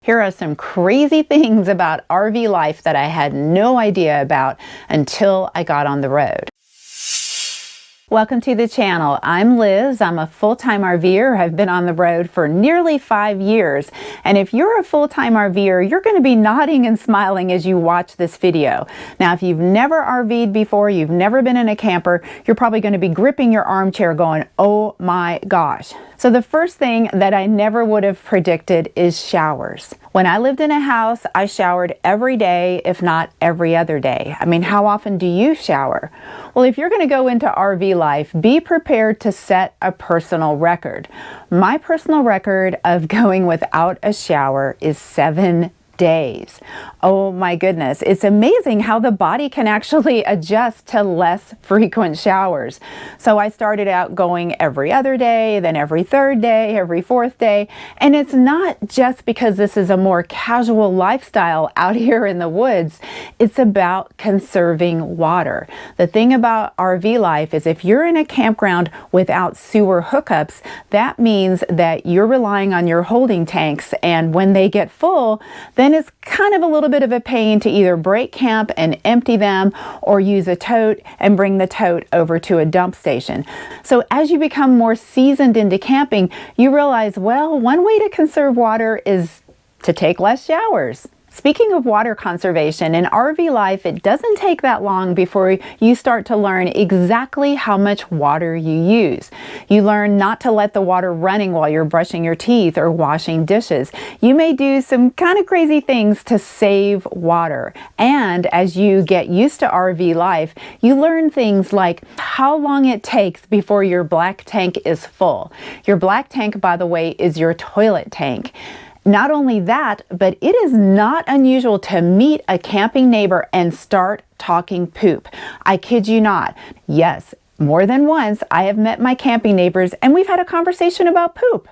Here are some crazy things about RV life that I had no idea about until I got on the road. Welcome to the channel. I'm Liz. I'm a full-time RVer. I've been on the road for nearly 5 years. And if you're a full-time RVer, you're going to be nodding and smiling as you watch this video. Now, if you've never RV'd before, you've never been in a camper, you're probably going to be gripping your armchair going, oh my gosh. So the first thing that I never would have predicted is showers. When I lived in a house, I showered every day, if not every other day. I mean, how often do you shower? Well, if you're going to go into RV life, be prepared to set a personal record. My personal record of going without a shower is 7 days. Oh my goodness. It's amazing how the body can actually adjust to less frequent showers. So I started out going every other day, then every third day, every fourth day. And it's not just because this is a more casual lifestyle out here in the woods. It's about conserving water. The thing about RV life is if you're in a campground without sewer hookups, that means that you're relying on your holding tanks. And when they get full, then it's kind of a little bit of a pain to either break camp and empty them or use a tote and bring the tote over to a dump station. So as you become more seasoned into camping, you realize, well, one way to conserve water is to take less showers. Speaking of water conservation, in RV life, it doesn't take that long before you start to learn exactly how much water you use. You learn not to let the water running while you're brushing your teeth or washing dishes. You may do some kind of crazy things to save water. And as you get used to RV life, you learn things like how long it takes before your black tank is full. Your black tank, by the way, is your toilet tank. Not only that, but it is not unusual to meet a camping neighbor and start talking poop. I kid you not. Yes, more than once I have met my camping neighbors and we've had a conversation about poop.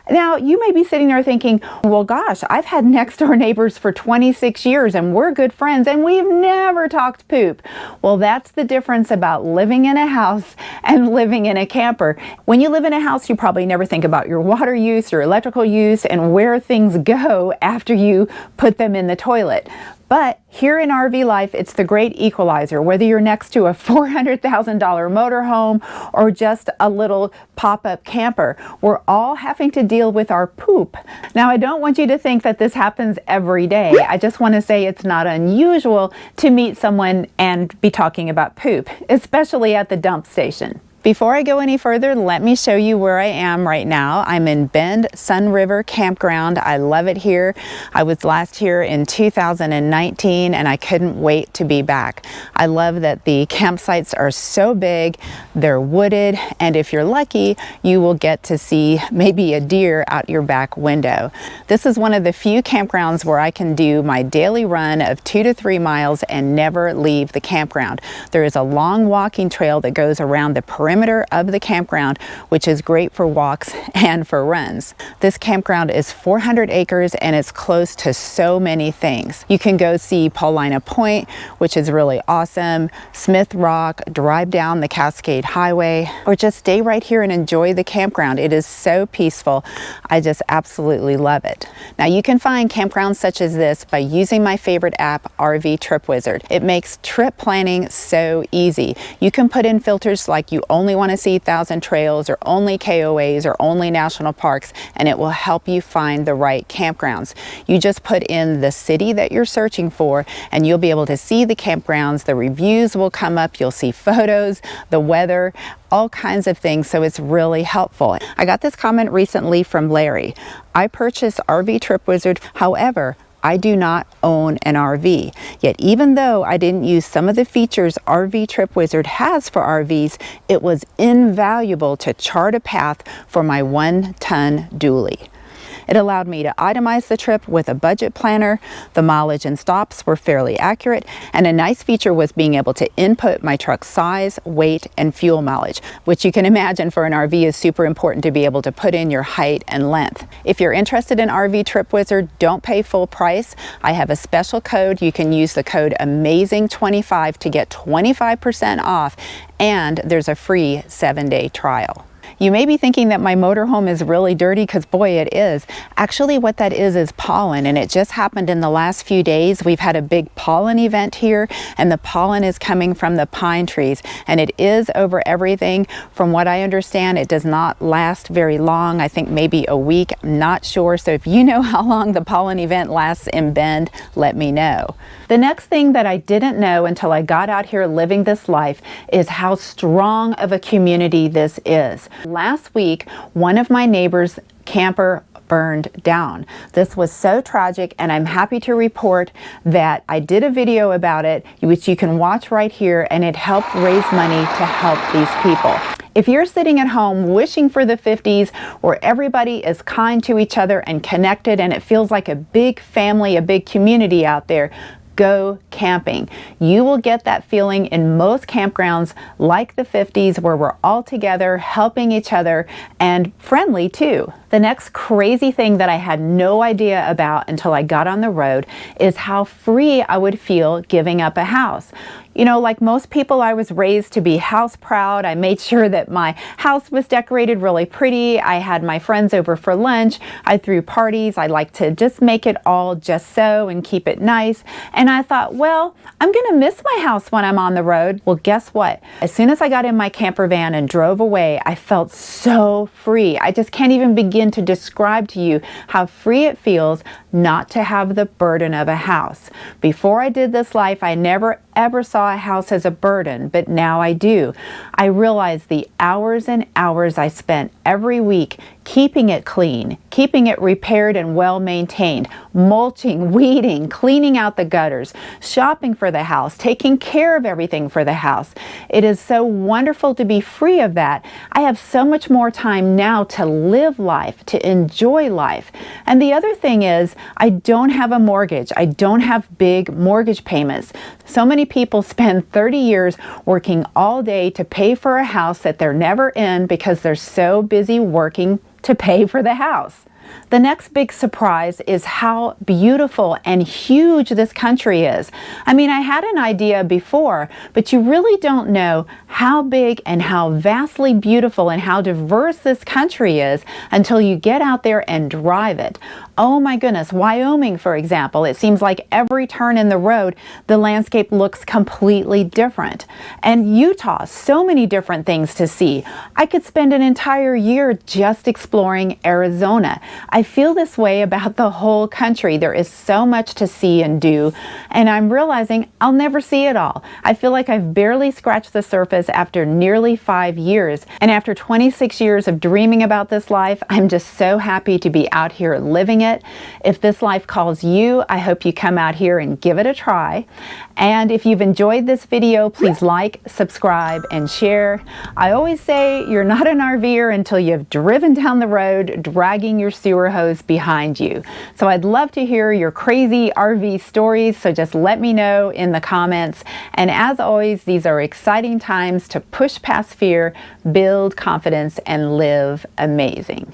Now, you may be sitting there thinking, well, gosh, I've had next door neighbors for 26 years and we're good friends and we've never talked poop. Well, that's the difference about living in a house and living in a camper. When you live in a house, you probably never think about your water use, your electrical use, and where things go after you put them in the toilet. But here in RV life, it's the great equalizer. Whether you're next to a $400,000 motorhome or just a little pop-up camper, we're all having to deal with our poop. Now, I don't want you to think that this happens every day. I just want to say it's not unusual to meet someone and be talking about poop, especially at the dump station. Before I go any further, let me show you where I am right now. I'm in Bend Sun River Campground. I love it here. I was last here in 2019 and I couldn't wait to be back. I love that the campsites are so big, they're wooded, and if you're lucky, you will get to see maybe a deer out your back window. This is one of the few campgrounds where I can do my daily run of 2 to 3 miles and never leave the campground. There is a long walking trail that goes around the perimeter of the campground, which is great for walks and for runs. This campground is 400 acres and it's close to so many things. You can go see Paulina Point, which is really awesome, Smith Rock, drive down the Cascade Highway, or just stay right here and enjoy the campground. It is so peaceful. I just absolutely love it. Now, you can find campgrounds such as this by using my favorite app, RV Trip Wizard. It makes trip planning so easy. You can put in filters like you only want to see Thousand Trails or only KOAs or only national parks, and it will help you find the right campgrounds. You just put in the city that you're searching for and you'll be able to see the campgrounds. The reviews will come up. You'll see photos, the weather, all kinds of things, so it's really helpful. I got this comment recently from Larry. I purchased RV Trip Wizard, however, I do not own an RV. Yet even though I didn't use some of the features RV Trip Wizard has for RVs, it was invaluable to chart a path for my 1-ton dually. It allowed me to itemize the trip with a budget planner. The mileage and stops were fairly accurate, and a nice feature was being able to input my truck's size, weight, and fuel mileage, which you can imagine for an RV is super important to be able to put in your height and length. If you're interested in RV Trip Wizard, don't pay full price. I have a special code. You can use the code AMAZING25 to get 25% off, and there's a free 7-day trial. You may be thinking that my motorhome is really dirty, because boy, it is. Actually, what that is pollen, and it just happened in the last few days. We've had a big pollen event here, and the pollen is coming from the pine trees, and it is over everything. From what I understand, it does not last very long. I think maybe a week, I'm not sure. So if you know how long the pollen event lasts in Bend, let me know. The next thing that I didn't know until I got out here living this life is how strong of a community this is. Last week, one of my neighbors' camper burned down. This was so tragic, and I'm happy to report that I did a video about it, which you can watch right here, and it helped raise money to help these people. If you're sitting at home wishing for the 50s where everybody is kind to each other and connected, and it feels like a big family, a big community out there, go camping. You will get that feeling in most campgrounds like the 50s, where we're all together, helping each other, and friendly too. The next crazy thing that I had no idea about until I got on the road is how free I would feel giving up a house. You know, like most people, I was raised to be house proud. I made sure that my house was decorated really pretty. I had my friends over for lunch. I threw parties. I like to just make it all just so and keep it nice. And I thought, well, I'm going to miss my house when I'm on the road. Well, guess what? As soon as I got in my camper van and drove away, I felt so free. I just can't even begin to describe to you how free it feels not to have the burden of a house. Before I did this life, I never ever saw a house as a burden, but now I do. I realize the hours and hours I spent every week keeping it clean, keeping it repaired and well maintained, mulching, weeding, cleaning out the gutters, shopping for the house, taking care of everything for the house. It is so wonderful to be free of that. I have so much more time now to live life, to enjoy life. And the other thing is, I don't have a mortgage. I don't have big mortgage payments. So many people spend 30 years working all day to pay for a house that they're never in because they're so busy working to pay for the house. The next big surprise is how beautiful and huge this country is. I mean, I had an idea before, but you really don't know how big and how vastly beautiful and how diverse this country is until you get out there and drive it. Oh my goodness, Wyoming, for example, it seems like every turn in the road, the landscape looks completely different. And Utah, so many different things to see. I could spend an entire year just exploring Arizona. I feel this way about the whole country. There is so much to see and do, and I'm realizing I'll never see it all. I feel like I've barely scratched the surface after nearly 5 years, and after 26 years of dreaming about this life, I'm just so happy to be out here living it. If this life calls you, I hope you come out here and give it a try. And if you've enjoyed this video, please like, subscribe, and share. I always say you're not an RVer until you've driven down the road dragging your sewer hose behind you. So I'd love to hear your crazy RV stories, so just let me know in the comments. And as always, these are exciting times to push past fear, build confidence, and live amazing.